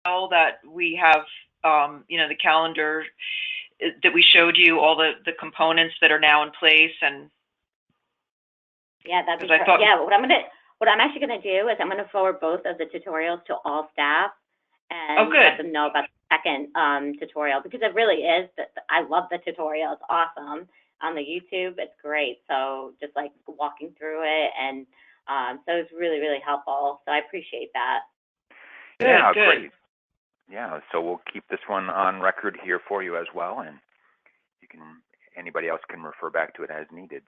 well that we have, you know, the calendar that we showed you, all the components that are now in place, and Yeah, that'd be because I thought, yeah. What I'm actually gonna do is I'm gonna forward both of the tutorials to all staff oh, and let good, them know about the second tutorial because it really is. I love the tutorial. It's awesome on the YouTube. It's great. So just like walking through it and so it's really really helpful. So I appreciate that. good, Yeah, good. great. Yeah, so we'll keep this one on record here for you as well, and you can anybody else can refer back to it as needed.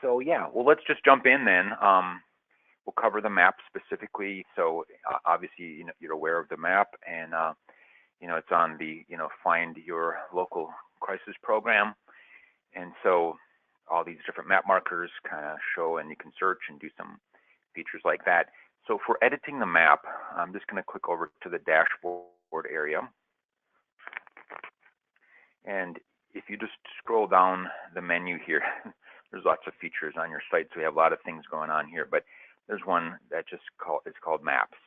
So yeah, well, let's just jump in then. We'll cover the map specifically. So obviously, you know, you're aware of the map, and you know, it's on the Find Your Local Crisis program, and so all these different map markers kind of show, and you can search and do some features like that. So for editing the map, I'm just going to click over to the dashboard area. And if you just scroll down the menu here, there's lots of features on your site, so we have a lot of things going on here, but there's one that it's called Maps.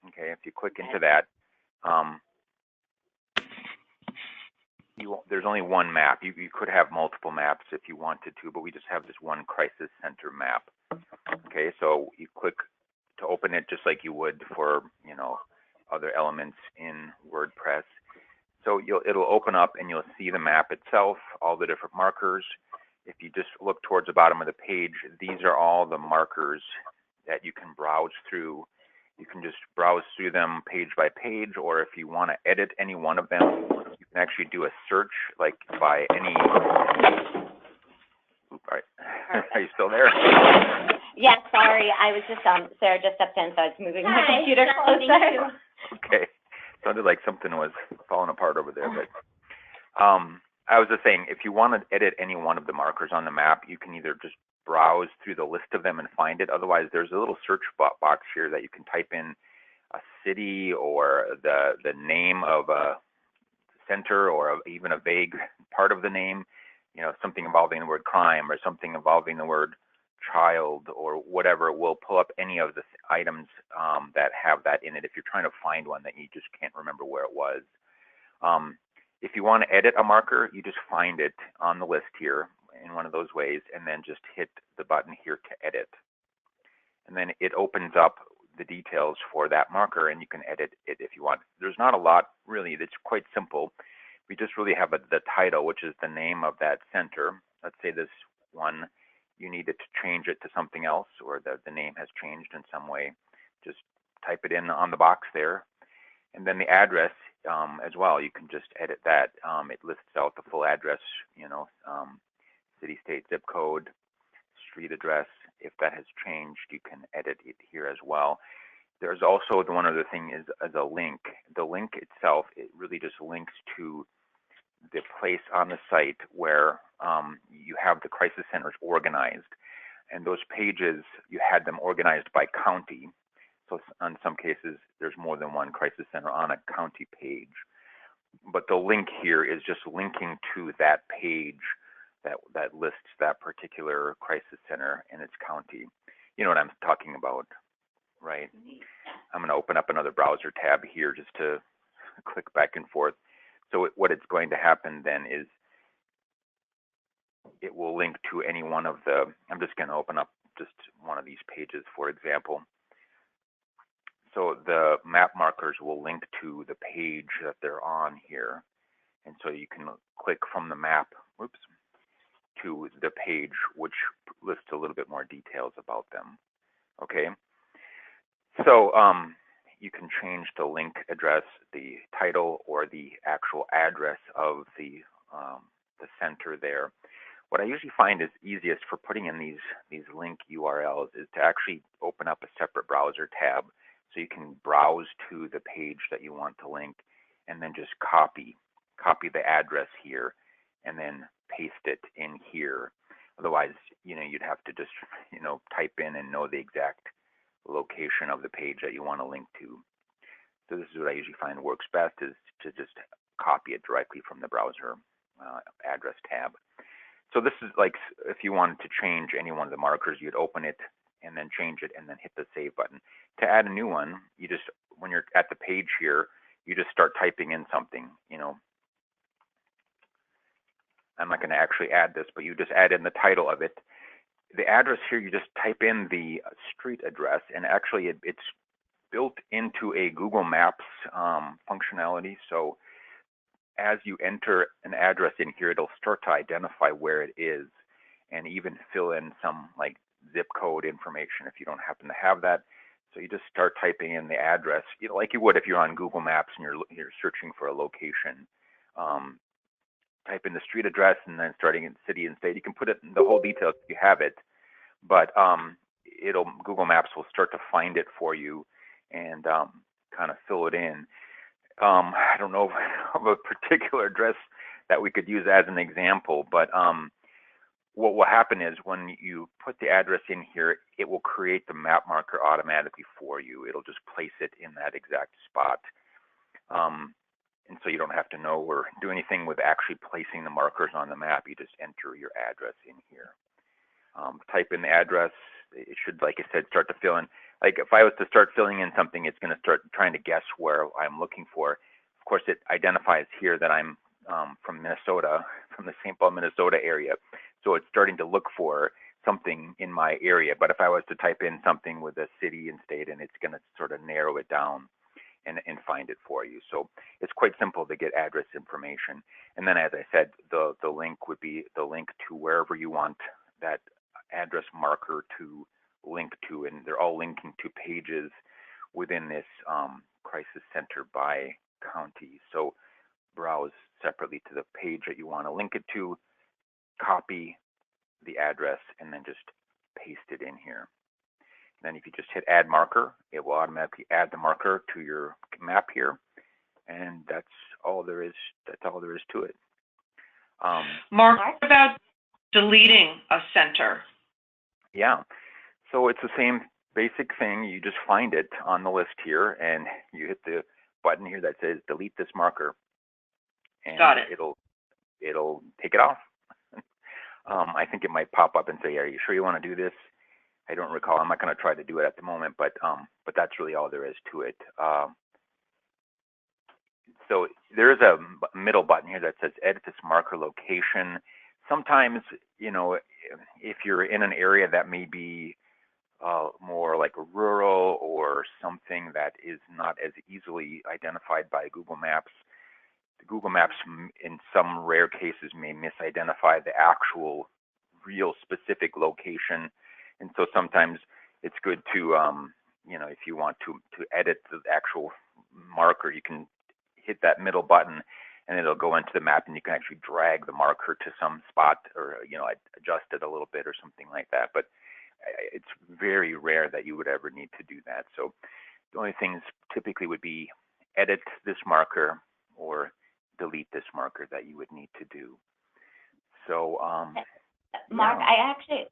Okay, if you click into that, there's only one map. You could have multiple maps if you wanted to, but we just have this one crisis center map. Okay, so you click to open it just like you would for other elements in WordPress. So it'll open up and you'll see the map itself, all the different markers. If you just look towards the bottom of the page, these are all the markers that you can browse through. You can just browse through them page by page, or if you want to edit any one of them, you can actually do a search like by any. Are you still there? Yeah, sorry. I was just Sarah just stepped in, so I was moving my computer closer. Okay. Sounded like something was falling apart over there, but I was just saying, if you want to edit any one of the markers on the map, you can either just browse through the list of them and find it. Otherwise, there's a little search box here that you can type in a city or the name of a center or even a vague part of the name, something involving the word crime or something involving the word child or whatever. Will pull up any of the items that have that in it if you're trying to find one that you just can't remember where it was. If you want to edit a marker, you just find it on the list here in one of those ways and then just hit the button here to edit. And then it opens up the details for that marker and you can edit it if you want. There's not a lot really. It's quite simple. We just really have the title, which is the name of that center. Let's say this one, you needed to change it to something else, or the name has changed in some way. Just type it in on the box there. And then the address as well, you can just edit that. It lists out the full address, city, state, zip code, street address. If that has changed, you can edit it here as well. There's also the one other thing is a link. The link itself, it really just links to the place on the site where you have the crisis centers organized. And those pages, you had them organized by county. So in some cases, there's more than one crisis center on a county page. But the link here is just linking to that page that lists that particular crisis center in its county. You know what I'm talking about, right? I'm going to open up another browser tab here just to click back and forth. So what it's going to happen then is it will link to any one of the, I'm just going to open up just one of these pages, for example. So the map markers will link to the page that they're on here. And so you can click from the map, to the page, which lists a little bit more details about them. Okay. So you can change the link address, the title, or the actual address of the center there. What I usually find is easiest for putting in these link URLs is to actually open up a separate browser tab so you can browse to the page that you want to link and then just copy the address here and then paste it in here. Otherwise, you'd have to just, type in and know the exact location of the page that you want to link to. So this is what I usually find works best, is to just copy it directly from the browser address tab. So this is like if you wanted to change any one of the markers, you'd open it and then change it and then hit the save button. To add a new one, you just when you're at the page here, you just start typing in something, you know. I'm not going to actually add this, but you just add in the title of it. The address here, you just type in the street address, and actually it's built into a Google Maps functionality. So as you enter an address in here, it'll start to identify where it is and even fill in some like zip code information if you don't happen to have that. So you just start typing in the address, you know, like you would if you're on Google Maps and you're searching for a location. Type in the street address and then starting in city and state. You can put it in the whole details if you have it, but Google Maps will start to find it for you and kind of fill it in. I don't know of a particular address that we could use as an example, but what will happen is when you put the address in here, it will create the map marker automatically for you. It'll just place it in that exact spot. And so you don't have to know or do anything with actually placing the markers on the map. You just enter your address in here. Type in the address. It should, like I said, start to fill in. Like if I was to start filling in something, it's going to start trying to guess where I'm looking for. Of course, it identifies here that I'm from Minnesota, from the St. Paul, Minnesota area. So it's starting to look for something in my area. But if I was to type in something with a city and state, and it's going to sort of narrow it down and find it for you. So it's quite simple to get address information. And then, as I said, the link would be the link to wherever you want that address marker to link to, and they're all linking to pages within this crisis center by county. So browse separately to the page that you want to link it to, copy the address, and then just paste it in here. Then if you just hit add marker, it will automatically add the marker to your map here, and that's all there is. That's all there is to it. Mark, what about deleting a center? Yeah, so it's the same basic thing. You just find it on the list here, and you hit the button here that says delete this marker, and Got it. It'll take it off. I think it might pop up and say, "Are you sure you want to do this?" I don't recall. I'm not going to try to do it at the moment, but that's really all there is to it. So there is a middle button here that says edit this marker location. Sometimes, you know, if you're in an area that may be more like rural or something that is not as easily identified by Google Maps, Google Maps in some rare cases may misidentify the actual real specific location. And so sometimes it's good to, you know, if you want to edit the actual marker, you can hit that middle button and it'll go into the map and you can actually drag the marker to some spot or, you know, adjust it a little bit or something like that. But it's very rare that you would ever need to do that. So the only things typically would be edit this marker or delete this marker that you would need to do. So, Mark, yeah. I actually,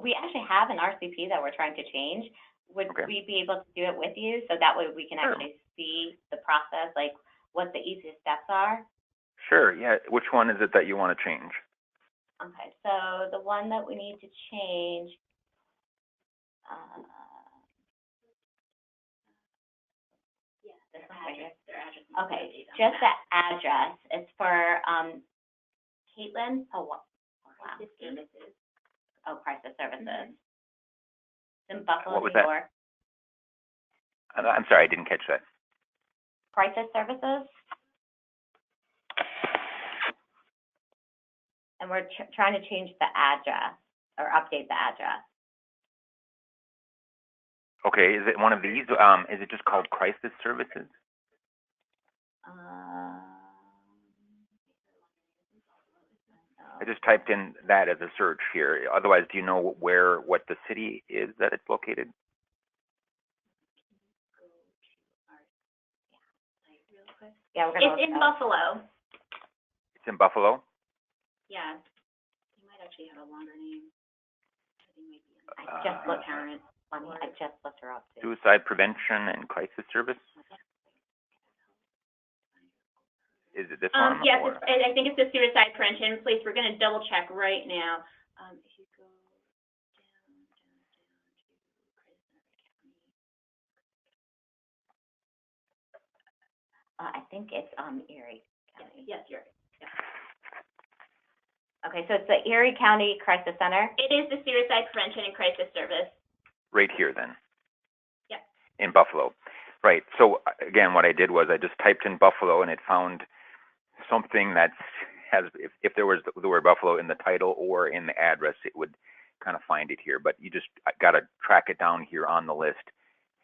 we actually have an RCP that we're trying to change. Would Okay. we be able to do it with you so that way we can Sure. actually see the process, like what the easiest steps are? Sure, yeah. Which one is it that you want to change? Okay, so the one that we need to change, this one right here. Okay, just the address. It's for Caitlin Pawlowski. Oh, Crisis Services. It's in Buffalo, What was New that? York. I'm sorry, I didn't catch that. Crisis Services. And we're trying to change the address or update the address. Okay, is it one of these? Is it just called Crisis Services? I just typed in that as a search here. Otherwise, do you know what the city is that it's located? Yeah, we're gonna. It's in Buffalo. It's in Buffalo? Yeah. You might actually have a longer name. I just looked her. I just looked her up too. Suicide Prevention and Crisis Service? Is it this one? Yes, or? I think it's the suicide prevention place. We're going to double check right now. If you go down to I think it's, Erie County. Yes, you're right. Okay, so it's the Erie County Crisis Center? It is the Suicide Prevention and Crisis Service. Right here then. Yep. In Buffalo. Right. So again, what I did was I just typed in Buffalo and it found something that has, if there was the word Buffalo in the title or in the address, it would kind of find it here. But you just got to track it down here on the list.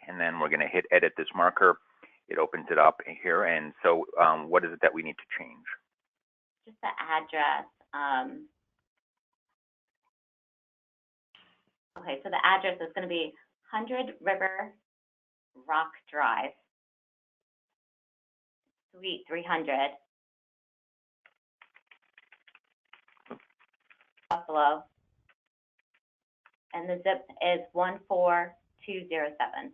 And then we're going to hit edit this marker. It opens it up here. And so what is it that we need to change? Just the address. Okay, so the address is going to be 100 River Rock Drive, Suite 300, Buffalo, and the zip is 14207.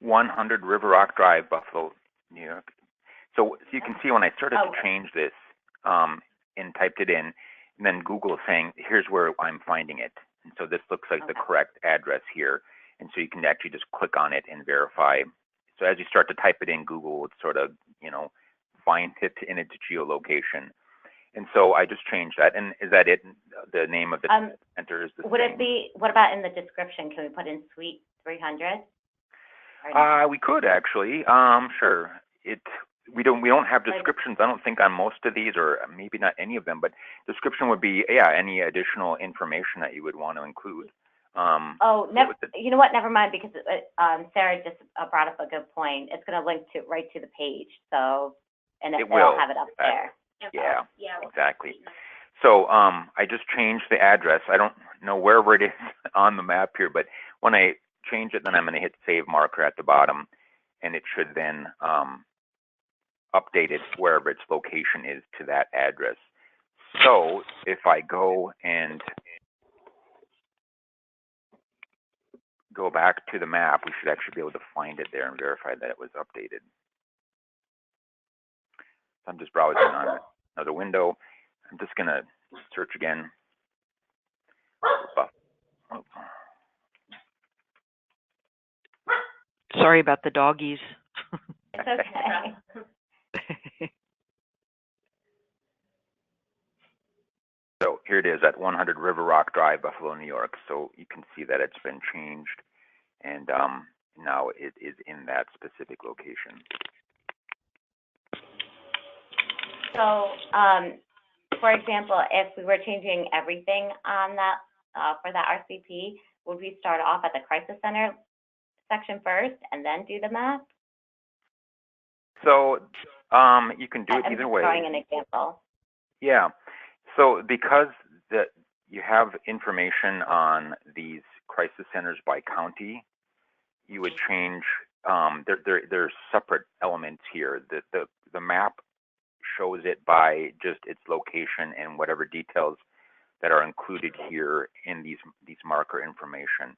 100 River Rock Drive, Buffalo, New York. So you can see when I started to change this and typed it in, and then Google is saying, here's where I'm finding it. And so this looks like the correct address here. And so you can actually just click on it and verify. So as you start to type it in, Google would sort of, you know, find it in its geolocation. And so I just changed that. And is that it? The name of the center is the same? Would it be, what about in the description? Can we put in Suite 300? We could actually. Sure. We don't have descriptions. I don't think on most of these, or maybe not any of them. But description would be any additional information that you would want to include. You know what? Never mind, because Sarah just brought up a good point. It's going to link to right to the page, so it will have it up there. Yeah, exactly. So I just changed the address. I don't know wherever it is on the map here, but when I change it, then I'm going to hit save marker at the bottom, and it should then update it wherever its location is to that address. So if I go and go back to the map, we should actually be able to find it there and verify that it was updated. So I'm just browsing on another window. I'm just going to search again. Sorry about the doggies. It's okay. So here it is at 100 River Rock Drive, Buffalo, New York. So you can see that it's been changed, and now it is in that specific location. So, for example, if we were changing everything on that for that RCP, would we start off at the Crisis Center section first and then do the map? So you can do it either way. I'm just drawing an example. Yeah. So because you have information on these crisis centers by county, you would change. There's separate elements here. The map shows it by just its location and whatever details that are included here in these marker information.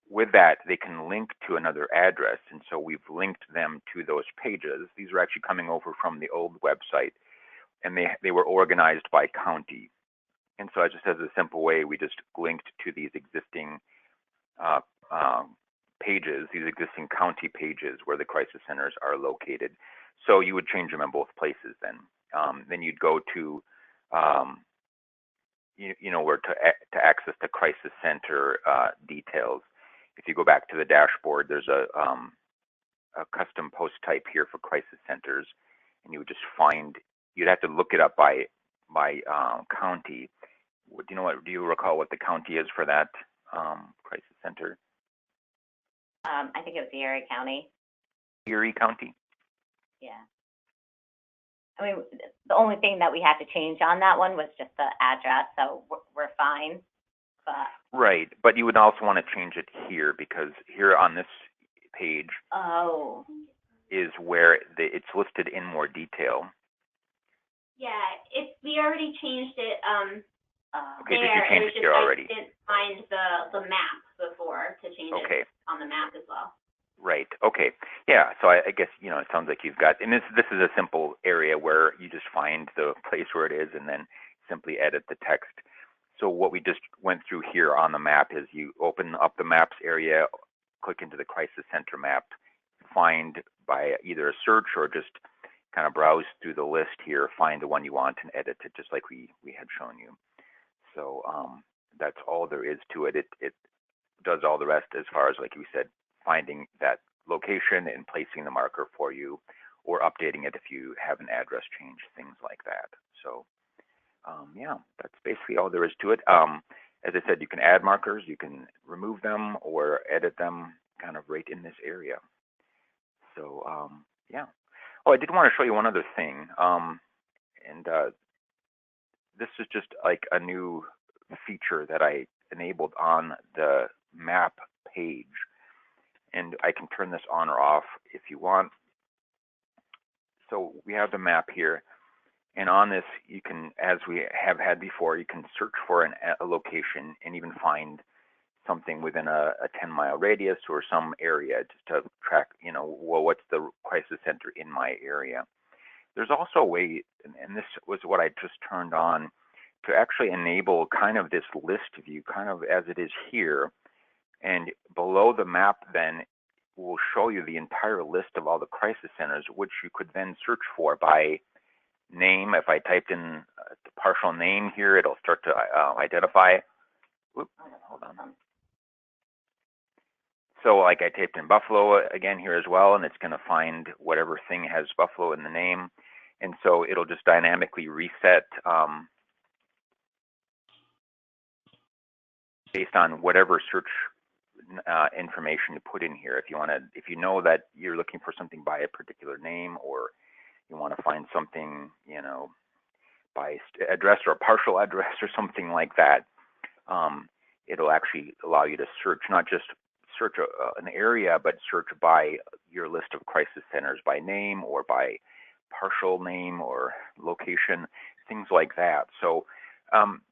With that, they can link to another address, and so we've linked them to those pages. These are actually coming over from the old website, and they were organized by county. And so just as a simple way, we just linked to these existing pages, these existing county pages where the crisis centers are located. So you would change them in both places then. Then you'd go to, where to access the crisis center details. If you go back to the dashboard, there's a custom post type here for crisis centers, and you would just find, you'd have to look it up by county. Do you recall what the county is for that crisis center? I think it was Erie County. Erie County? Yeah. I mean, the only thing that we had to change on that one was just the address, so we're fine. But right, but you would also want to change it here, because here on this page is where it's listed in more detail. Yeah, we already changed it. Okay, did you change it here already? I didn't find the map before to change it on the map as well. Right. Okay. Yeah. So I guess it sounds like you've got, and this is a simple area where you just find the place where it is and then simply edit the text. So what we just went through here on the map is you open up the maps area, click into the crisis center map, find by either a search or just kind of browse through the list here, find the one you want and edit it, just like we had shown you. So that's all there is to it. It does all the rest as far as, like we said, finding that location and placing the marker for you, or updating it if you have an address change, things like that. So yeah, that's basically all there is to it. As I said, you can add markers, you can remove them or edit them kind of right in this area. So yeah. Oh, I did want to show you one other thing. This is just like a new feature that I enabled on the map page. And I can turn this on or off if you want. So we have the map here. And on this, you can, as we have had before, you can search for a location and even find something within a 10-mile radius or some area just to track, well, what's the crisis center in my area. There's also a way, and this was what I just turned on, to actually enable kind of this list view, kind of as it is here. And below the map then will show you the entire list of all the crisis centers, which you could then search for by name. If I typed in the partial name here, it'll start to identify. Whoop, hold on. So like I typed in Buffalo again here as well, and it's going to find whatever thing has Buffalo in the name. And so it'll just dynamically reset based on whatever search information you put in here. If you know that you're looking for something by a particular name, or you want to find something, by address or a partial address or something like that, it'll actually allow you to search, not just search an area, but search by your list of crisis centers by name or by partial name or location, things like that. So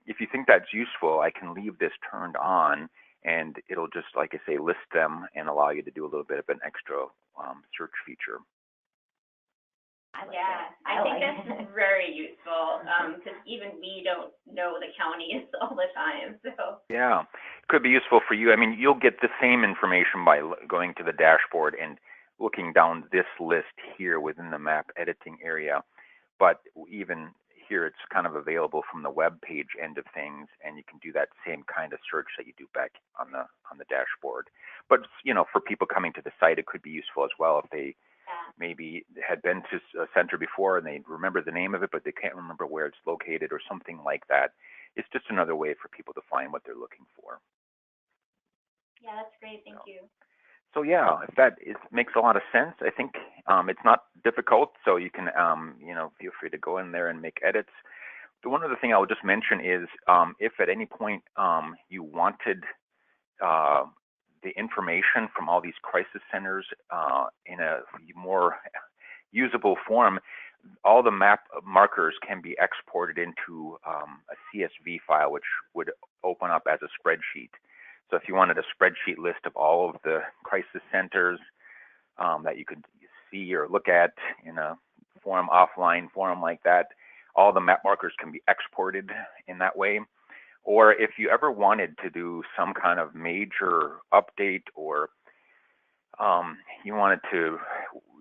if you think that's useful, I can leave this turned on, and it'll just, like I say, list them and allow you to do a little bit of an extra search feature. Yeah, I think that's very useful, because even we don't know the counties all the time, so. Yeah, it could be useful for you. I mean, you'll get the same information by going to the dashboard and looking down this list here within the map editing area, but even here it's kind of available from the web page end of things, and you can do that same kind of search that you do back on the dashboard. But for people coming to the site, it could be useful as well if they maybe had been to a center before and they remember the name of it, but they can't remember where it's located or something like that. It's just another way for people to find what they're looking for. Yeah, that's great. Thank you. So yeah, if that makes a lot of sense, I think it's not difficult. So you can, feel free to go in there and make edits. The one other thing I will just mention is if at any point you wanted the information from all these crisis centers in a more usable form, all the map markers can be exported into a CSV file, which would open up as a spreadsheet. So if you wanted a spreadsheet list of all of the crisis centers that you could see or look at in a offline forum like that, all the map markers can be exported in that way. Or if you ever wanted to do some kind of major update, or you wanted to,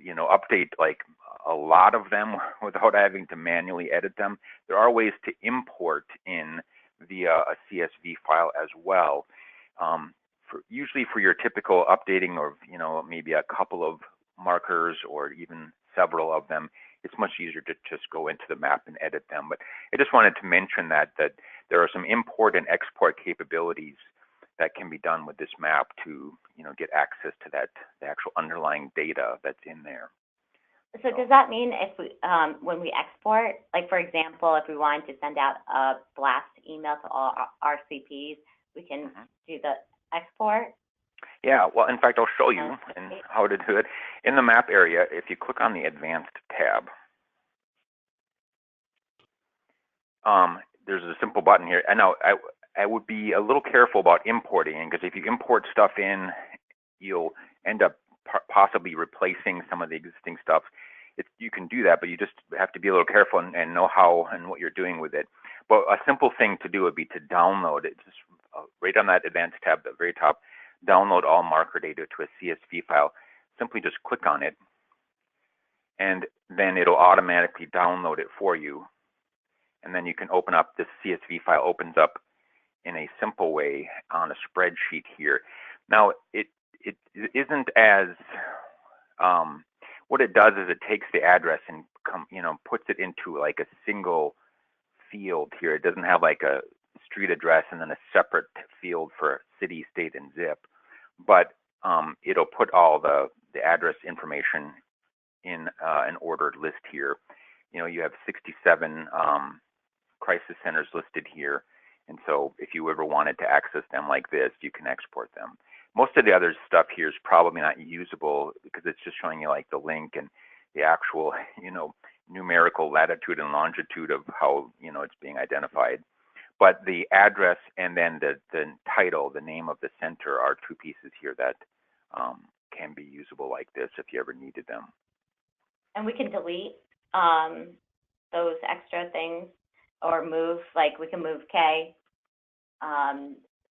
update like a lot of them without having to manually edit them, there are ways to import in via a CSV file as well. Usually for your typical updating of, maybe a couple of markers or even several of them, it's much easier to just go into the map and edit them. But I just wanted to mention that there are some import and export capabilities that can be done with this map to, get access to the actual underlying data that's in there. So does that mean if we, when we export, like for example, if we wanted to send out a blast email to all our RCPs, we can do the export? Yeah, well, in fact, I'll show you how to do it. In the map area, if you click on the Advanced tab, there's a simple button here. And now I would be a little careful about importing, because if you import stuff in, you'll end up possibly replacing some of the existing stuff. You can do that, but you just have to be a little careful and know how and what you're doing with it. But a simple thing to do would be to download it. Just right on that Advanced tab at the very top, download all marker data to a CSV file. simply just click on it, and then it'll automatically download it for you. And then you can open up this CSV file, opens up in a simple way on a spreadsheet here. Now, it isn't as, what it does is it takes the address and puts it into like a single field here. It doesn't have like a street address and then a separate field for city, state, and zip, but it'll put all the address information in an ordered list here. You have 67 crisis centers listed here, and so if you ever wanted to access them like this, you can export them. Most of the other stuff here is probably not usable because it's just showing you like the link and the actual numerical latitude and longitude of how it's being identified. But the address and then the title, the name of the center, are two pieces here that can be usable like this if you ever needed them. And we can delete those extra things or move, like we can move K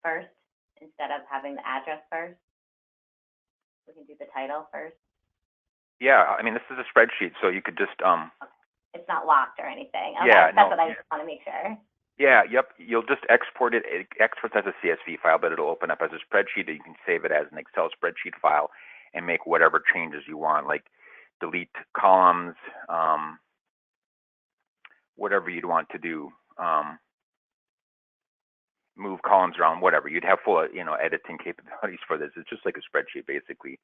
first instead of having the address first. We can do the title first. Yeah, I mean, this is a spreadsheet, so you could just It's not locked or anything. Okay, yeah, that's what I just want to make sure. Yeah, yep. You'll just export it. It exports as a CSV file, but it'll open up as a spreadsheet, and you can save it as an Excel spreadsheet file and make whatever changes you want, like delete columns, whatever you'd want to do, move columns around, whatever. You'd have full, editing capabilities for this. It's just like a spreadsheet, basically,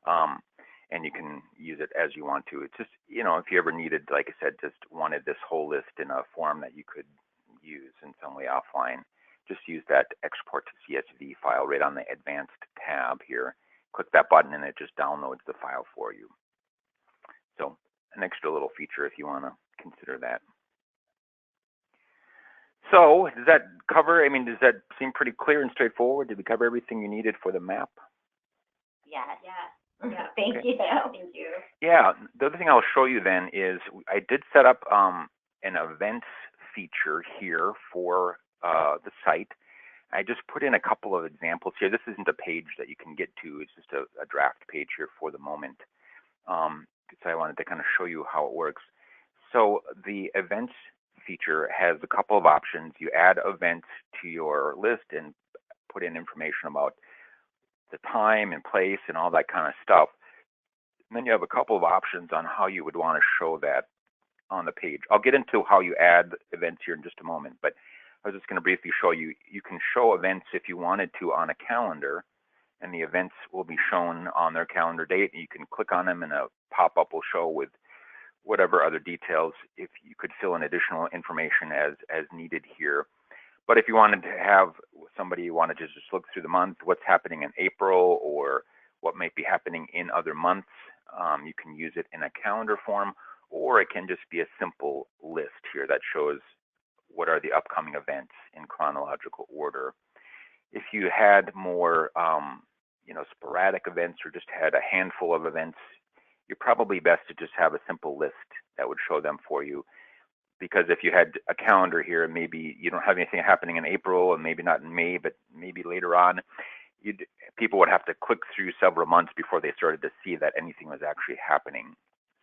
and you can use it as you want to. It's just, if you ever needed, like I said, just wanted this whole list in a form that you could use in some way offline, just use that export to CSV file right on the advanced tab here. Click that button and it just downloads the file for you. So an extra little feature if you want to consider that. So does that cover, does that seem pretty clear and straightforward? Did we cover everything you needed for the map? Yes. Yeah. Yeah. Thank Okay. you. Thank you. Yeah, the other thing I'll show you then is I did set up an events feature here for the site. I just put in a couple of examples here. This isn't a page that you can get to. It's just a draft page here for the moment. So I wanted to kind of show you how it works. So the events feature has a couple of options. You add events to your list and put in information about the time and place and all that kind of stuff. And then you have a couple of options on how you would want to show that on the page. I'll get into how you add events here in just a moment, but I was just going to briefly show you. You can show events if you wanted to on a calendar, and the events will be shown on their calendar date. You can click on them and a pop-up will show with whatever other details, if you could fill in additional information as needed here. But if you wanted to have somebody you wanted to just look through the month, what's happening in April or what might be happening in other months, you can use it in a calendar form, or it can just be a simple list here that shows what are the upcoming events in chronological order. If you had more sporadic events or just had a handful of events, you're probably best to just have a simple list that would show them for you. Because if you had a calendar here and maybe you don't have anything happening in April and maybe not in May, but maybe later on, people would have to click through several months before they started to see that anything was actually happening.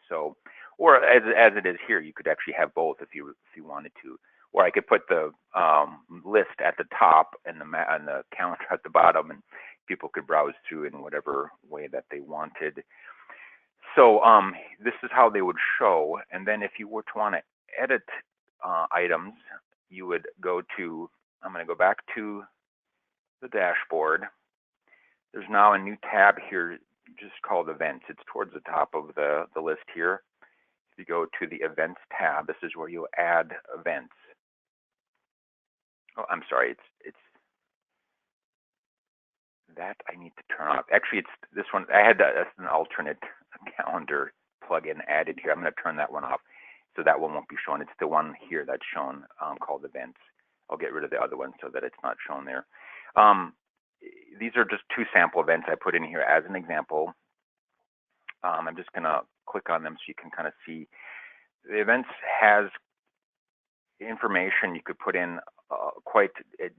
So, or as it is here, you could actually have both if you wanted to. Or I could put the list at the top and the calendar at the bottom, and people could browse through in whatever way that they wanted. So this is how they would show. And then if you were to want to edit items, you would go to, I'm going to go back to the dashboard. There's now a new tab here just called Events. It's towards the top of the list here. If you go to the Events tab, this is where you'll add events. Oh, I'm sorry, it's that I need to turn off. Actually, it's this one. I had an alternate calendar plugin added here. I'm going to turn that one off, so that one won't be shown. It's the one here that's shown called Events. I'll get rid of the other one so that it's not shown there. These are just two sample events I put in here as an example. I'm just going to click on them so you can kind of see. The events has information you could put in, quite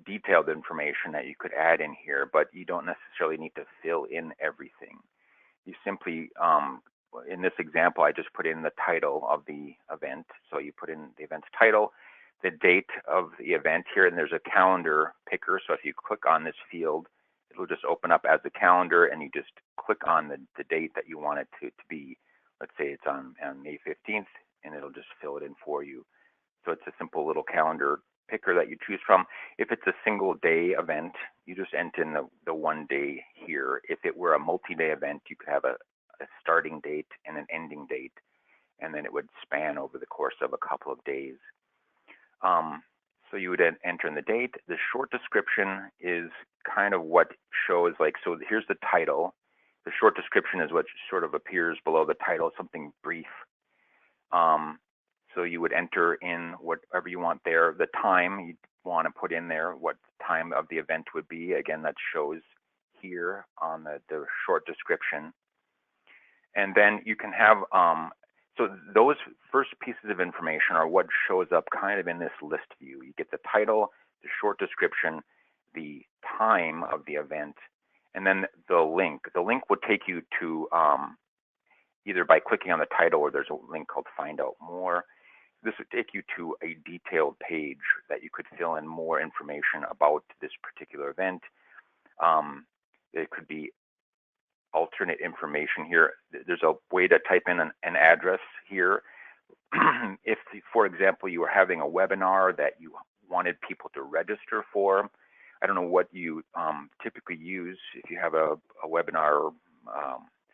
detailed information that you could add in here, but you don't necessarily need to fill in everything. you simply, in this example, I just put in the title of the event. So you put in the event's title, the date of the event here, and there's a calendar picker. So if you click on this field, it'll just open up as a calendar, and you just click on the date that you want it to be. Let's say it's on May 15th, and it'll just fill it in for you. So it's a simple little calendar picker that you choose from. If it's a single day event, you just enter in the one day here. If it were a multi-day event, you could have a starting date and an ending date, and then it would span over the course of a couple of days. So you would enter in the date. The short description is kind of what shows, like, so here's the title. The short description is what sort of appears below the title, something brief. So you would enter in whatever you want there. The time you want to put in there, what time of the event would be. Again, that shows here on the short description. And then you can have, so those first pieces of information are what shows up kind of in this list view. You get the title, the short description, the time of the event, and then the link. The link will take you to either by clicking on the title, or there's a link called Find Out More. This would take you to a detailed page that you could fill in more information about this particular event. It could be alternate information here. There's a way to type in an address here. If, for example, you were having a webinar that you wanted people to register for, I don't know what you typically use if you have a webinar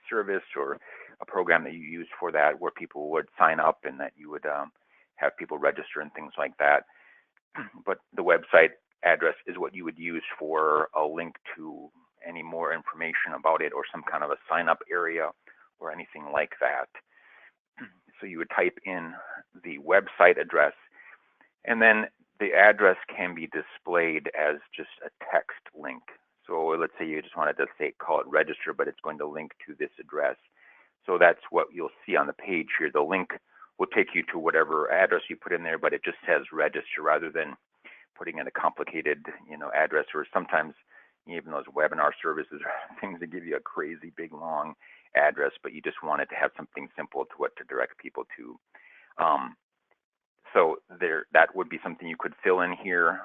service or a program that you use for that, where people would sign up and that you would have people register and things like that. But the website address is what you would use for a link to any more information about it, or some kind of a sign-up area or anything like that. So you would type in the website address, and then the address can be displayed as just a text link. So let's say you just wanted to call it register, but it's going to link to this address. So that's what you'll see on the page here. The link will take you to whatever address you put in there, but it just says register rather than putting in a complicated, address. Or sometimes even those webinar services are things that give you a crazy big long address, but you just want it to have something simple to what to direct people to. So that would be something you could fill in here.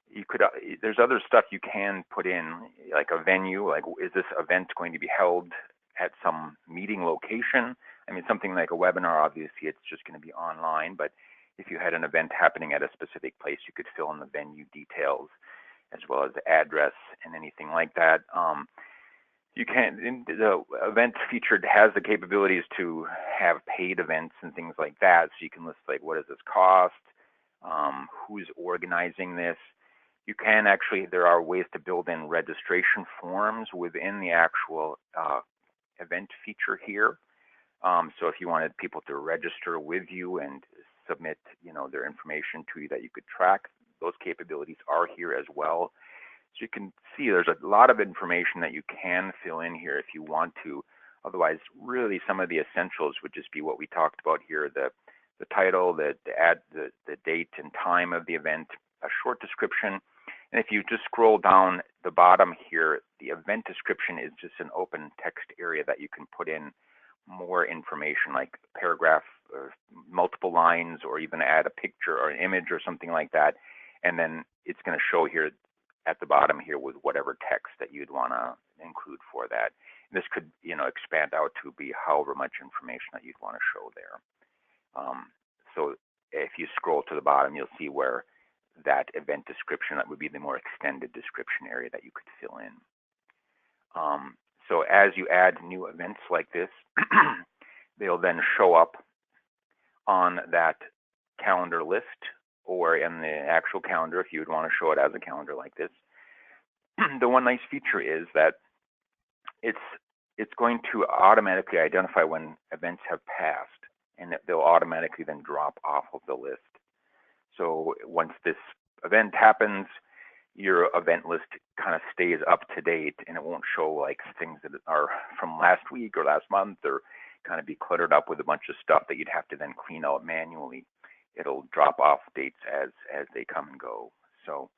You could, there's other stuff you can put in, like a venue, like is this event going to be held at some meeting location? I mean, something like a webinar, obviously it's just going to be online, but if you had an event happening at a specific place, you could fill in the venue details as well as the address and anything like that. You can, the event featured has the capabilities to have paid events and things like that. So you can list, like, what does this cost? Who's organizing this? You can actually, there are ways to build in registration forms within the actual event feature here. So if you wanted people to register with you and submit, their information to you that you could track, those capabilities are here as well. So you can see there's a lot of information that you can fill in here if you want to. Otherwise, really some of the essentials would just be what we talked about here: the title, the date and time of the event, a short description. And if you just scroll down the bottom here, the event description is just an open text area that you can put in more information, like a paragraph or multiple lines, or even add a picture or an image or something like that. And then it's going to show here at the bottom here with whatever text that you'd want to include for that. And this could, expand out to be however much information that you'd want to show there. So if you scroll to the bottom, you'll see where that event description, that would be the more extended description area that you could fill in. So as you add new events like this, they'll then show up on that calendar list, or in the actual calendar if you would want to show it as a calendar like this. The one nice feature is that it's going to automatically identify when events have passed, and they'll automatically then drop off of the list. So once this event happens, your event list kind of stays up to date, and it won't show like things that are from last week or last month, or kind of be cluttered up with a bunch of stuff that you'd have to then clean out manually. It'll drop off dates as they come and go. So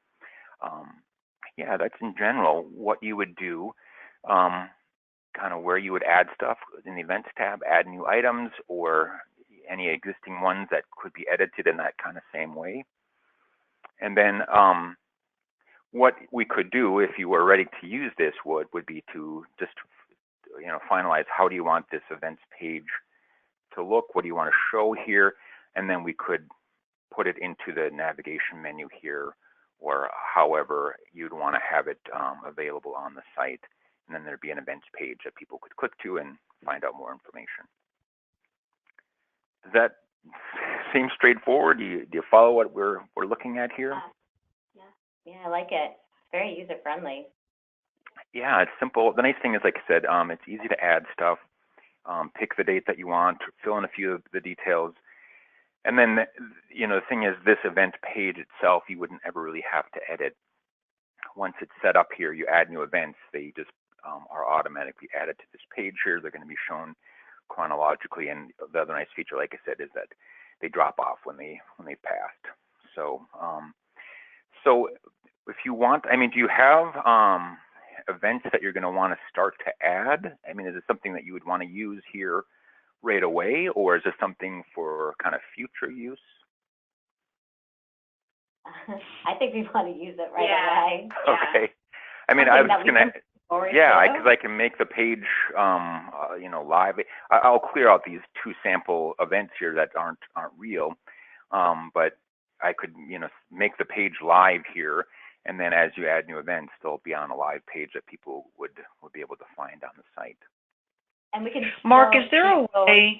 yeah, that's in general what you would do. Kind kind of where you would add stuff in the Events tab, add new items, or any existing ones that could be edited in that kind of same way. And then what we could do if you were ready to use this would be to just finalize how do you want this events page to look, what do you want to show here, and then we could put it into the navigation menu here, or however you'd want to have it available on the site. And then there'd be an events page that people could click to and find out more information. Does that seem straightforward? Do you follow what we're looking at here? Yeah, I like it. It's very user friendly. Yeah, it's simple. The nice thing is, like I said, it's easy to add stuff. Pick the date that you want, fill in a few of the details. And then, the thing is, this event page itself, you wouldn't ever really have to edit. Once it's set up here, you add new events, they just are automatically added to this page here. They're going to be shown chronologically. And the other nice feature, like I said, is that they drop off when they've passed. So, so if you want, do you have events that you're going to want to start to add? Is it something that you would want to use here right away, or is this something for kind of future use? I think we want to use it right away. Okay. I was just going to, because I can make the page, live. I'll clear out these 2 sample events here that aren't real, but I could, make the page live here, and then as you add new events, they'll be on a live page that people would be able to find on the site. And we can. Mark, is there a way,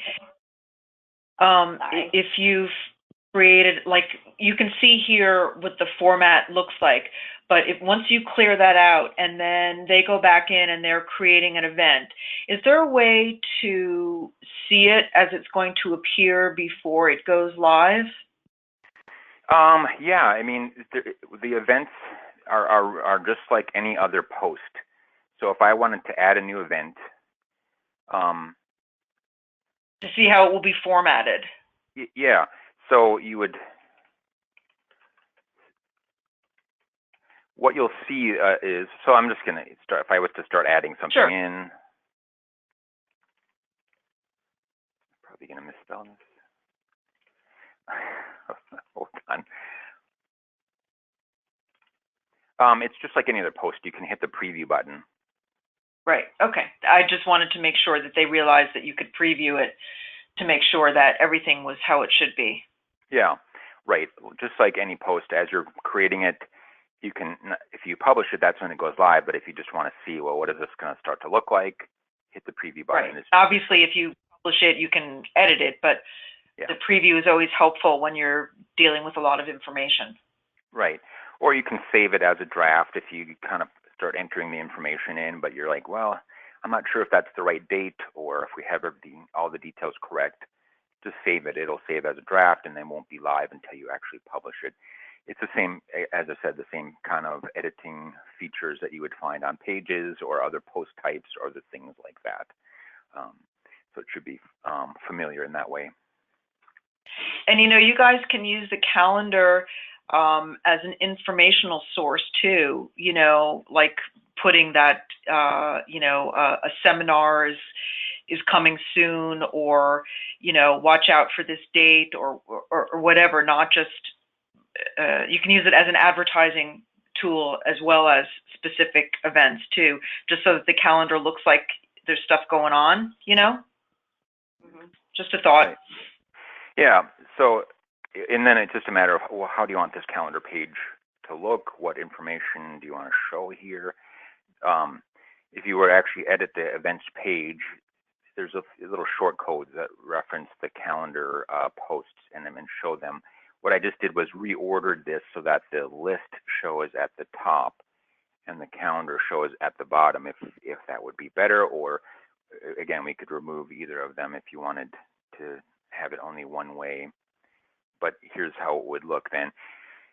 if you've created, like, you can see here what the format looks like, but once you clear that out and then they go back in and they're creating an event, is there a way to see it as it's going to appear before it goes live? Yeah, the events are just like any other post. So if I wanted to add a new event, to see how it will be formatted. Yeah. So you would, what you'll see is, so I'm just going to start, if I was to start adding something in, probably going to misspell this. Hold on. It's just like any other post. You can hit the preview button. Right. Okay. I just wanted to make sure that they realized that you could preview it to make sure that everything was how it should be. Yeah. Right. Just like any post, as you're creating it, you can, if you publish it, that's when it goes live. But if you just want to see, well, what is this going to start to look like? Hit the preview button. Right. Obviously, if you publish it, you can edit it, but the preview is always helpful when you're dealing with a lot of information. Right. Or you can save it as a draft if you kind of start entering the information in, but you're like, well, I'm not sure if that's the right date or if we have all the details correct. Just save it. It'll save as a draft and then won't be live until you actually publish it. It's the same, as I said, the same kind of editing features that you would find on pages or other post types or other things like that. So it should be familiar in that way. And you guys can use the calendar as an informational source too, like putting that, a seminar is coming soon, or, watch out for this date or whatever, not just, you can use it as an advertising tool as well as specific events too, just so that the calendar looks like there's stuff going on, Mm-hmm. Just a thought. Right. Yeah. So, and then it's just a matter of, well, how do you want this calendar page to look? What information do you want to show here? If you were to actually edit the events page, there's a little short code that reference the calendar posts and then show them. What I just did was reordered this so that the list shows at the top and the calendar shows at the bottom, if that would be better. Or again, we could remove either of them if you wanted to have it only one way. But here's how it would look then.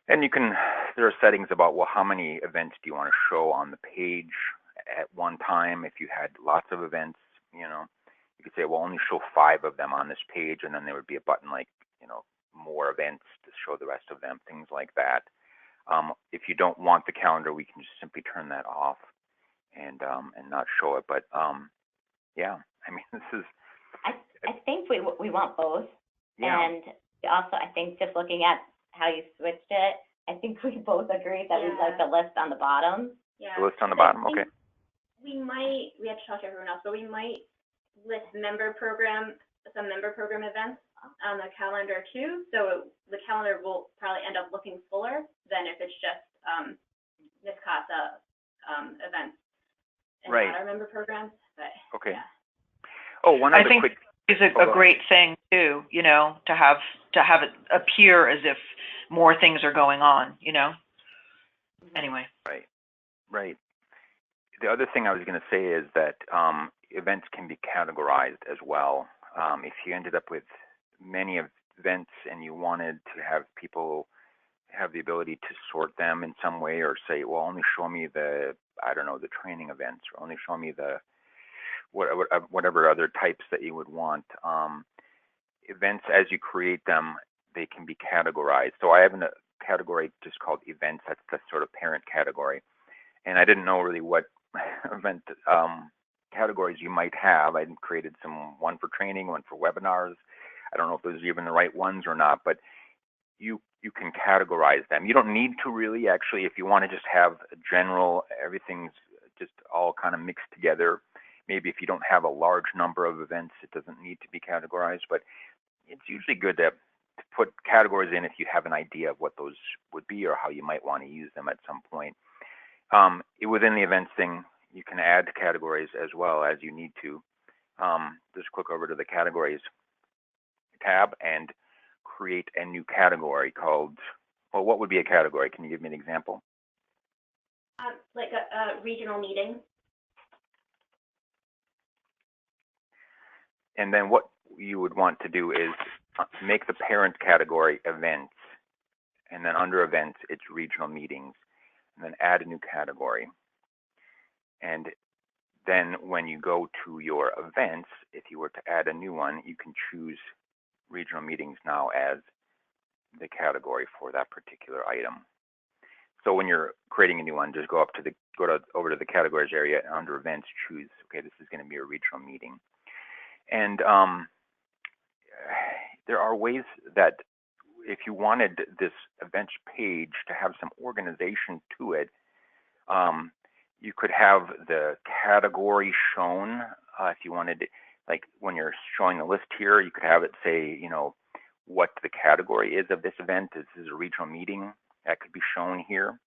And there are settings about, well, how many events do you want to show on the page at one time? If you had lots of events, you could say, well, only show 5 of them on this page, and then there would be a button like, more events to show the rest of them, things like that. If you don't want the calendar, we can just simply turn that off and not show it. But Yeah, I mean, this is, I think we want both. yeah. And also, I think just looking at how you switched it, I think we both agree that we like the list on the bottom. Yeah. The list on the bottom, okay. We have to talk to everyone else, but we might list some member program events on the calendar too. So the calendar will probably end up looking fuller than if it's just NYSCASA events and Right. not our member programs. But Okay. yeah. Oh, one other I think quick. it's a great thing too, you know, to have it appear as if more things are going on, you know. Anyway. Right. The other thing I was going to say is that events can be categorized as well. If you ended up with many events and you wanted to have people have the ability to sort them in some way, or say, well, only show me the training events, or only show me the whatever other types that you would want. Events, as you create them, they can be categorized. So I have a category just called events. That's the sort of parent category. And I didn't know really what event categories you might have. I created one for training, one for webinars. I don't know if those are even the right ones or not, but you can categorize them. You don't need to really, actually, if you want to just have a general, everything's just all kind of mixed together. Maybe if you don't have a large number of events, it doesn't need to be categorized, but it's usually good to put categories in if you have an idea of what those would be or how you might want to use them at some point. Within the events thing, you can add categories as well as you need to. Just click over to the categories tab and create a new category called, well, what would be a category? Can you give me an example? Like a regional meeting. And then what you would want to do is make the parent category events, and then under events, it's regional meetings, and then add a new category. And then when you go to your events, if you were to add a new one, you can choose regional meetings now as the category for that particular item. So when you're creating a new one, just go over to the categories area, and under events, choose, okay, this is going to be a regional meeting. And there are ways that if you wanted this events page to have some organization to it, you could have the category shown. If you wanted to, like when you're showing the list here, you could have it say, you know, what the category is of this event. This is a regional meeting. That could be shown here.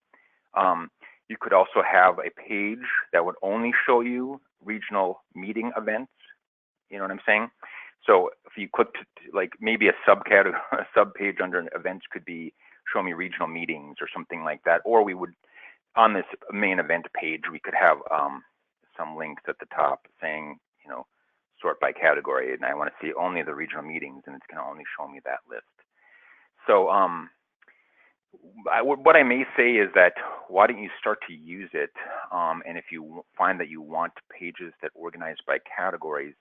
You could also have a page that would only show you regional meeting events. You know what I'm saying? So if you click to, like, maybe a subcategory, a sub-page under events could be show me regional meetings or something like that. Or we would, on this main event page, we could have some links at the top saying, you know, sort by category, and I want to see only the regional meetings, and it's going to only show me that list. So what I may say is that why don't you start to use it, and if you find that you want pages that organize by categories,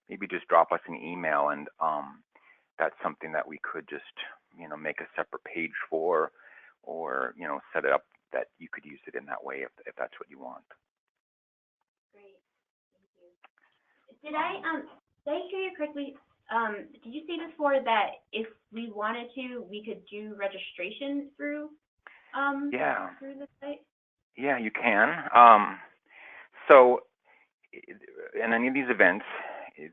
maybe just drop us an email, and that's something that we could just, you know, make a separate page for, or, you know, set it up that you could use it in that way if that's what you want. Great, thank you. Did I hear you correctly? Did you say before that if we wanted to, we could do registration through through the site? Yeah, you can. So in any of these events,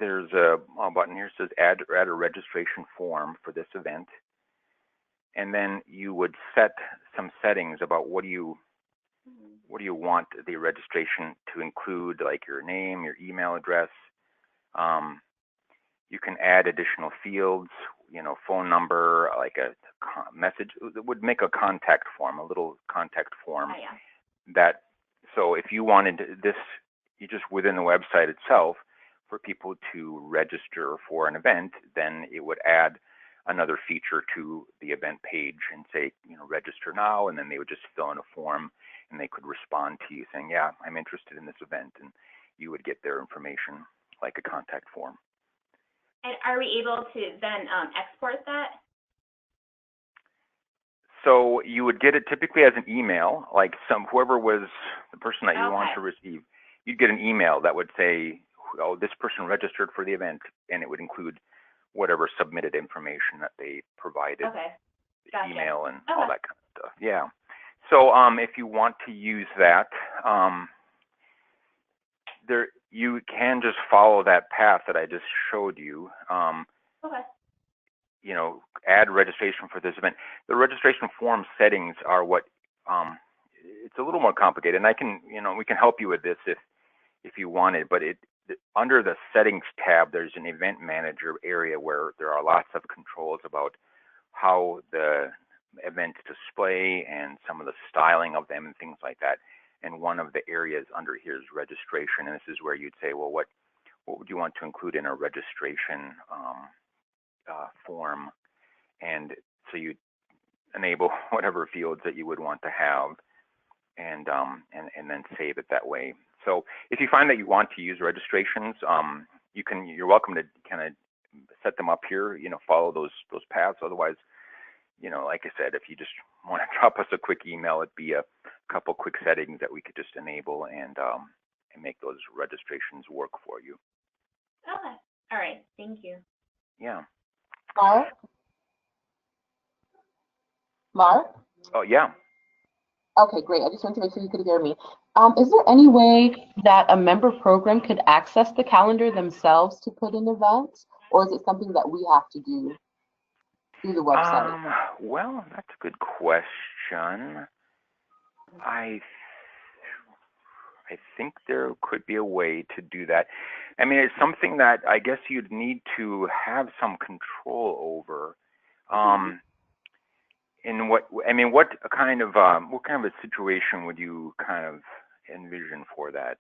there's a button here that says add a registration form for this event. And then you would set some settings about what do you want the registration to include, like your name, your email address. You can add additional fields, you know, phone number, like a message. It would make a contact form, a little contact form. Oh, yeah. That, so if you wanted this, you just within the website itself, for people to register for an event, then it would add another feature to the event page and say, you know, register now, and then they would just fill in a form and they could respond to you saying, yeah, I'm interested in this event, and you would get their information like a contact form. And are we able to then export that? So you would get it typically as an email, like whoever was the person that you want to receive, you'd get an email that would say oh, this person registered for the event, and it would include whatever submitted information that they provided, Okay. Gotcha. email and Okay. all that kind of stuff. Yeah. So if you want to use that, there you can just follow that path that I just showed you. Okay. You know, add registration for this event. The registration form settings are what it's a little more complicated, and I can, you know, we can help you with this if you wanted, but under the settings tab, there's an event manager area where there are lots of controls about how the events display and some of the styling of them and things like that. And one of the areas under here is registration, and this is where you'd say, well, what would you want to include in a registration form? And so you enable whatever fields that you would want to have, and then save it that way. So if you find that you want to use registrations, you're welcome to kind of set them up here, you know, follow those paths. Otherwise, you know, like I said, if you just want to drop us a quick email, it'd be a couple quick settings that we could just enable and make those registrations work for you. Okay. All right. Thank you. Yeah. Mark? Oh, yeah. Okay, great. I just wanted to make sure you could hear me. Is there any way that a member program could access the calendar themselves to put in events, or is it something that we have to do through the website? Well, that's a good question. I think there could be a way to do that. I mean, it's something that I guess you'd need to have some control over. In what kind of a situation would you kind of envision for that?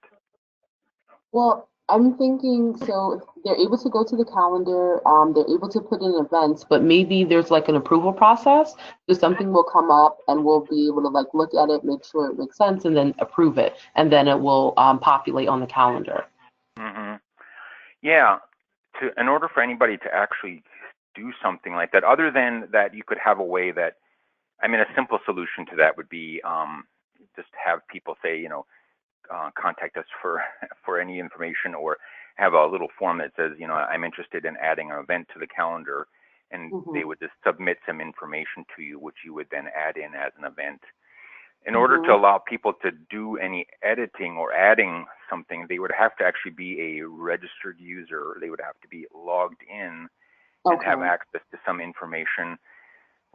Well, I'm thinking, so they're able to go to the calendar, they're able to put in events, but maybe there's like an approval process. So something will come up and we'll be able to like look at it, make sure it makes sense, and then approve it. And then it will populate on the calendar. Yeah. In order for anybody to actually do something like that, other than that, you could have a way that, I mean, a simple solution to that would be just have people say, you know, contact us for any information, or have a little form that says, you know, I'm interested in adding an event to the calendar, and they would just submit some information to you, which you would then add in as an event. In order to allow people to do any editing or adding something, they would have to actually be a registered user. They would have to be logged in and have access to some information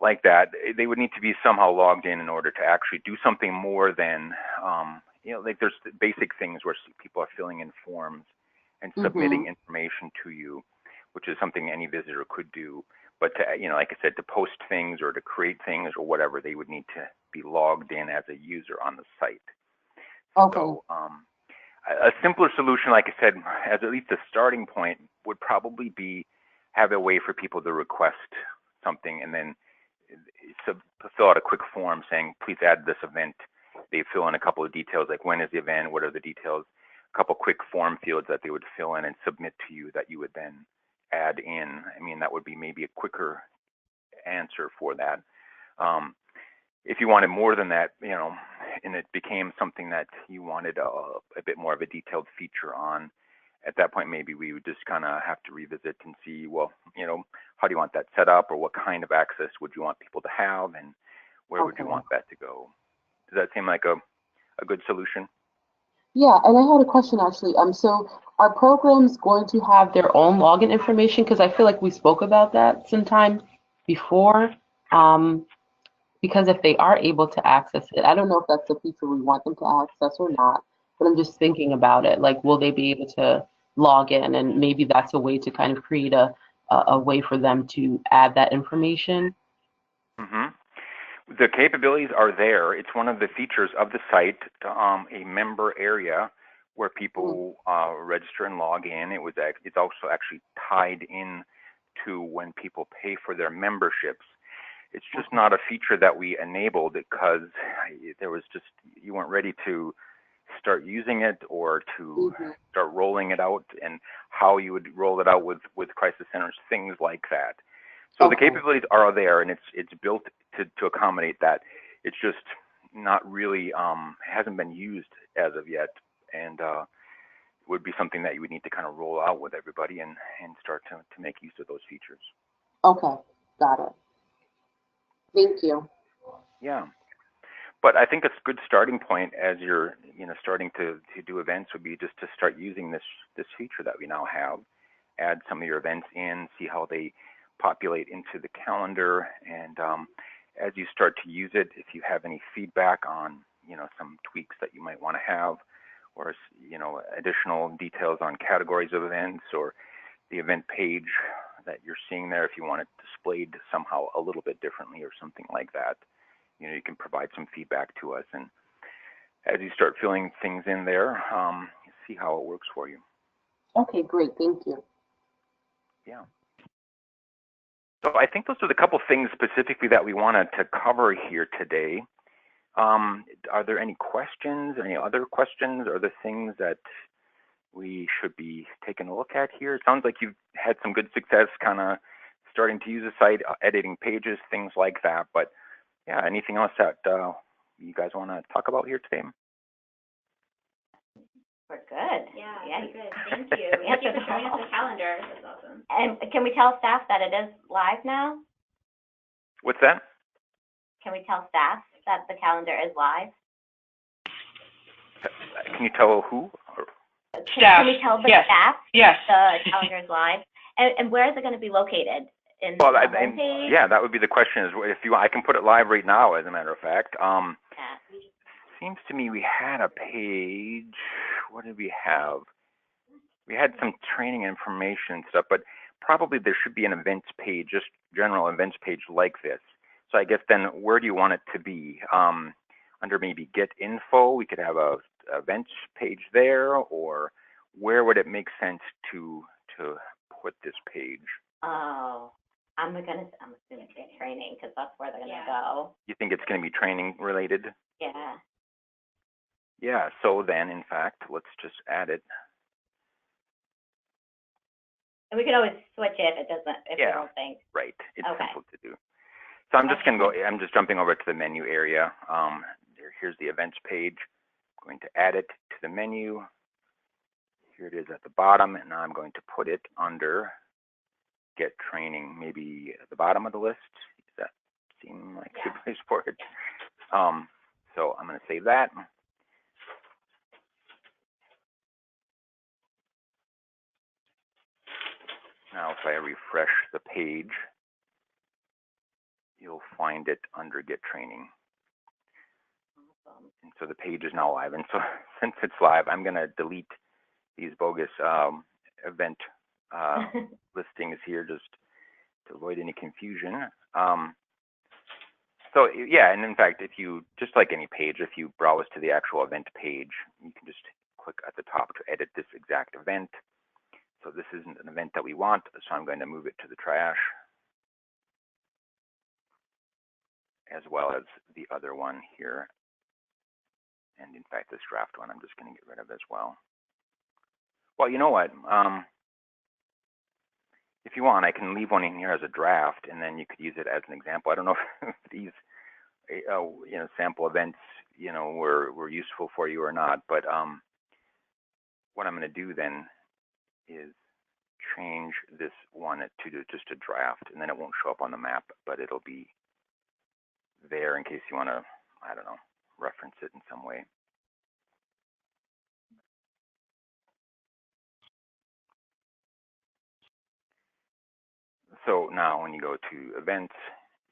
like that. They would need to be somehow logged in order to actually do something more than, you know, like there's basic things where people are filling in forms and submitting information to you, which is something any visitor could do. But to, you know, like I said, to post things or to create things or whatever, they would need to be logged in as a user on the site. So a simpler solution, like I said, as at least a starting point, would probably be have a way for people to request something and then fill out a quick form saying, please add this event. They fill in a couple of details, like when is the event, what are the details, a couple quick form fields that they would fill in and submit to you that you would then add in. I mean, that would be maybe a quicker answer for that. If you wanted more than that, you know, and it became something that you wanted a bit more of a detailed feature on, at that point, maybe we would just kind of have to revisit and see, well, you know, how do you want that set up, or what kind of access would you want people to have, and where would you want that to go? Does that seem like a good solution? Yeah, and I had a question actually. So are programs going to have their own login information? Because I feel like we spoke about that sometime before. Because if they are able to access it, I don't know if that's the feature we want them to access or not, but I'm just thinking about it. Like, will they be able to log in? And maybe that's a way to kind of create a way for them to add that information. The capabilities are there. It's one of the features of the site, a member area where people register and log in. It's also actually tied in to when people pay for their memberships. It's just not a feature that we enabled because there was just, you weren't ready to start using it or to start rolling it out, and how you would roll it out with crisis centers, things like that. So the capabilities are there, and it's built to accommodate that. It's just not really hasn't been used as of yet, and would be something that you would need to kind of roll out with everybody and start to make use of those features. Okay, got it. Thank you. Yeah. But I think a good starting point as you're, starting to do events would be just to start using this feature that we now have. Add some of your events in, see how they populate into the calendar, and as you start to use it, if you have any feedback on, some tweaks that you might want to have, or, additional details on categories of events or the event page that you're seeing there, if you want it displayed somehow a little bit differently or something like that, you can provide some feedback to us. And as you start filling things in there, see how it works for you. Okay, great. Thank you. Yeah. So I think those are the couple things specifically that we wanted to cover here today. Are there any questions, any other questions, or the things that we should be taking a look at here? It sounds like you've had some good success kind of starting to use the site, editing pages, things like that. But yeah, anything else that you guys want to talk about here today? We're good. Yeah, Yeah. we're good. Thank you. Thank you for showing us the calendar. That's awesome. And can we tell staff that it is live now? What's that? Can we tell staff that the calendar is live? Can you tell who? Staff. Can we tell the Yes. staff Yes. the calendar is live? And where is it going to be located? In the homepage? Yeah, that would be the question. Is if you, I can put it live right now. As a matter of fact, Yeah. seems to me we had a page. What did we have? We had some training information stuff, but probably there should be an events page, just general events page like this. So I guess then, where do you want it to be? Under maybe Get Info, we could have a events page there, or where would it make sense to put this page? Oh, I'm assuming Get Training because that's where they're going to go. You think it's going to be training related? Yeah. Yeah, so then, in fact, let's just add it. And we can always switch it if it doesn't, if we don't think. Right. It's Okay. simple to do. So I'm just going to go, I'm just jumping over to the menu area. Here's the events page. I'm going to add it to the menu. Here it is at the bottom, and now I'm going to put it under Get Training, maybe at the bottom of the list. Does that seem like a good place for it? So I'm going to save that. Now, if I refresh the page, you'll find it under Get Training. And so the page is now live. And so since it's live, I'm going to delete these bogus event listings here just to avoid any confusion. So yeah, and in fact, if you, just like any page, if you browse to the actual event page, you can just click at the top to edit this exact event. So this isn't an event that we want, so I'm going to move it to the trash, as well as the other one here. And in fact, this draft one, I'm just going to get rid of as well. Well, you know what? If you want, I can leave one in here as a draft, and then you could use it as an example. I don't know if these, sample events, were useful for you or not. But what I'm going to do then is change this one to just a draft, and then it won't show up on the map, but it'll be there in case you want to, I don't know, reference it in some way. So now when you go to events,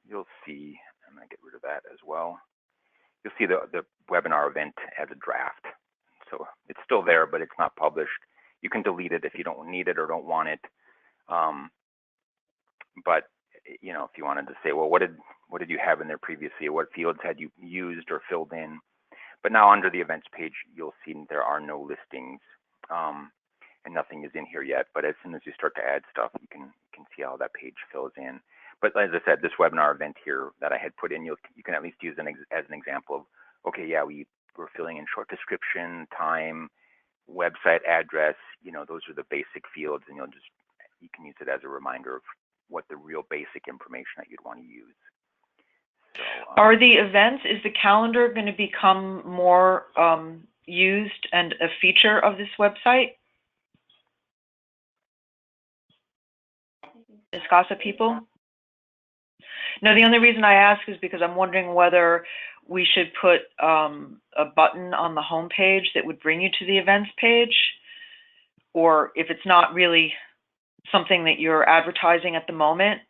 you'll see, I'm going to get rid of that as well. You'll see the webinar event as a draft. So it's still there, but it's not published. You can delete it if you don't need it or don't want it. But if you wanted to say, well, what did you have in there previously? What fields had you used or filled in? But now under the events page, you'll see there are no listings, and nothing is in here yet. But as soon as you start to add stuff, you can see how that page fills in. But as I said, this webinar event here that I had put in, you can at least use as an example of, okay, yeah, we're filling in short description, time, website address. Those are the basic fields, and you can use it as a reminder of what the real basic information that you'd want to use. So, are the events, is the calendar going to become more used and a feature of this website? NYSCASA people? No, the only reason I ask is because I'm wondering whether we should put a button on the home page that would bring you to the events page, or if it's not really something that you're advertising at the moment.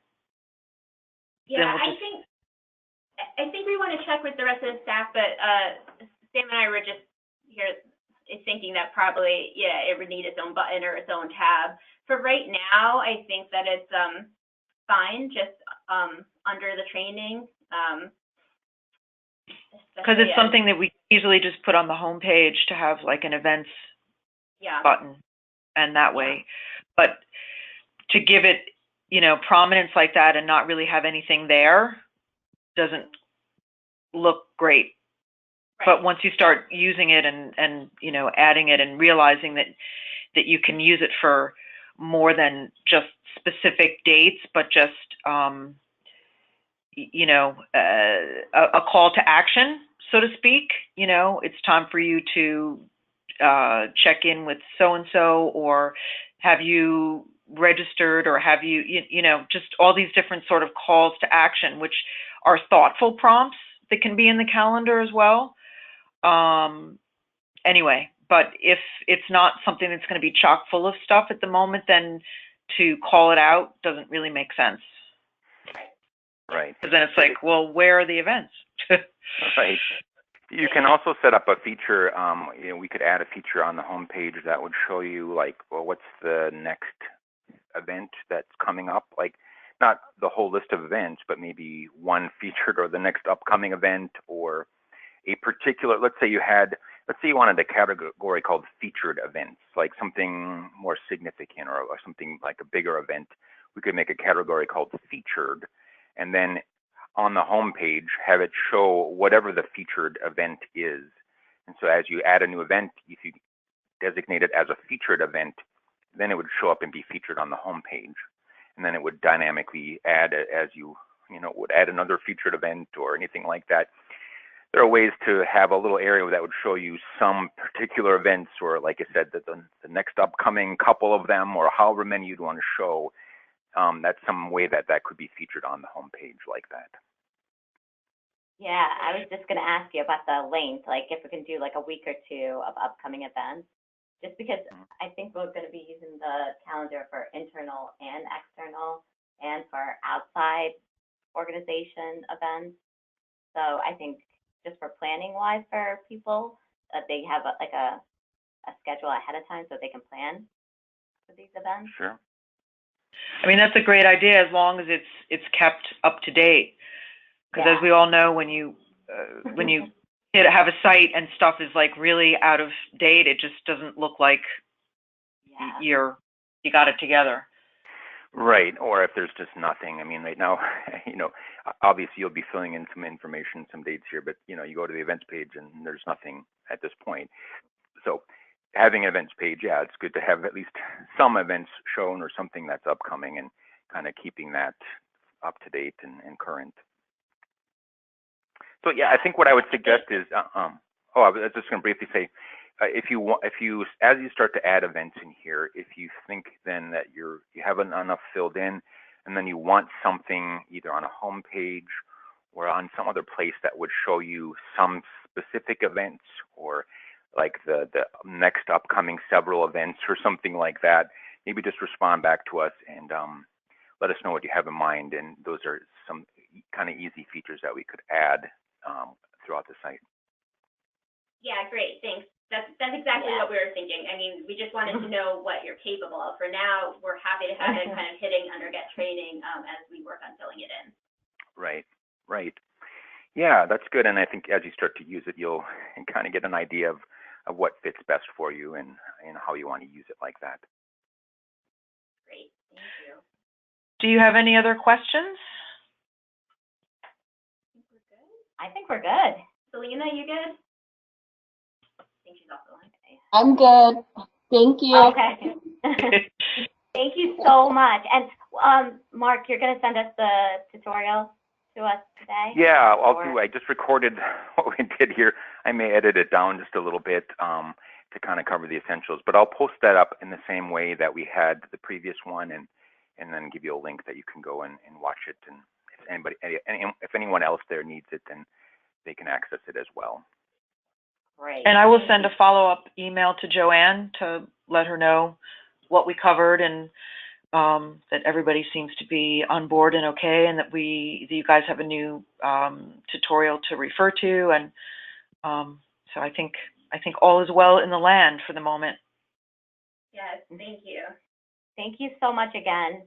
Yeah, we'll I think we want to check with the rest of the staff, but Sam and I were just here thinking that probably, yeah, it would need its own button or its own tab. For right now, I think that it's fine, just under the training. Because it's something that we easily just put on the home page to have like an events button, and that way. But to give it, prominence like that and not really have anything there doesn't look great. Right. But once you start using it and adding it and realizing that you can use it for more than just specific dates, but just a call to action, so to speak. It's time for you to check in with so-and-so, or have you registered, or have you, just all these different sort of calls to action, which are thoughtful prompts that can be in the calendar as well. Anyway, but if it's not something that's going to be chock full of stuff at the moment, then to call it out doesn't really make sense. Right. Because then it's like, well, where are the events? Right. You can also set up a feature. We could add a feature on the home page that would show you, like, well, what's the next event that's coming up? Like, not the whole list of events, but maybe one featured or the next upcoming event, or a particular. Let's say you wanted a category called featured events, like something more significant or something like a bigger event. We could make a category called featured, and then on the home page have it show whatever the featured event is. And so as you add a new event, if you designate it as a featured event, then it would show up and be featured on the home page. And then it would dynamically add it as you would add another featured event or anything like that. There are ways to have a little area that would show you some particular events, or like I said, the next upcoming couple of them, or however many you'd want to show. That's some way that could be featured on the home page like that. Yeah, I was just going to ask you about the length, like if we can do like a week or two of upcoming events, just because I think we're going to be using the calendar for internal and external and for outside organization events. So I think just for planning wise for people, that they have a schedule ahead of time so they can plan for these events. Sure. I mean, that's a great idea as long as it's kept up to date. Because as we all know, when you have a site and stuff is like really out of date, it just doesn't look like you got it together. Right, or if there's just nothing. I mean, right now, obviously you'll be filling in some information, some dates here, but you go to the events page and there's nothing at this point. So having an events page, it's good to have at least some events shown or something that's upcoming, and kind of keeping that up to date and current. So I think what I would suggest is, I was just going to briefly say, if you as you start to add events in here, if you think then that you haven't enough filled in, and then you want something either on a home page or on some other place that would show you some specific events, or like the next upcoming several events or something like that, maybe just respond back to us and let us know what you have in mind. And those are some kind of easy features that we could add throughout the site. Yeah, great, thanks. That's exactly what we were thinking. I mean, we just wanted to know what you're capable of. For now, we're happy to have it kind of hitting under get training as we work on filling it in. Right. Yeah, that's good. And I think as you start to use it, you'll kind of get an idea of what fits best for you and how you want to use it like that. Great, thank you. Do you have any other questions? I think we're good. Selena, you good? I think she's off the line. I'm good. Thank you. Okay. Thank you so much. And Mark, you're going to send us the tutorial to us today? Yeah, I'll do. I just recorded what we did here. I may edit it down just a little bit to kind of cover the essentials, but I'll post that up in the same way that we had the previous one, and and then give you a link that you can go and watch it. And if anyone else there needs it, then they can access it as well. Great. And I will send a follow-up email to Joanne to let her know what we covered, and that everybody seems to be on board and okay, and that you guys have a new tutorial to refer to, and so I think all is well in the land for the moment. Yes, thank you. Thank you so much again.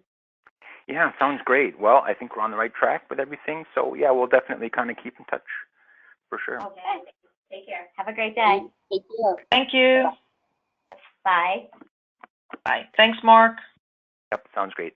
Yeah, sounds great. Well, I think we're on the right track with everything. So yeah, we'll definitely kind of keep in touch for sure. Okay. Take care. Have a great day. Take care. Thank you. Bye. Bye. Thanks, Mark. Yep, sounds great.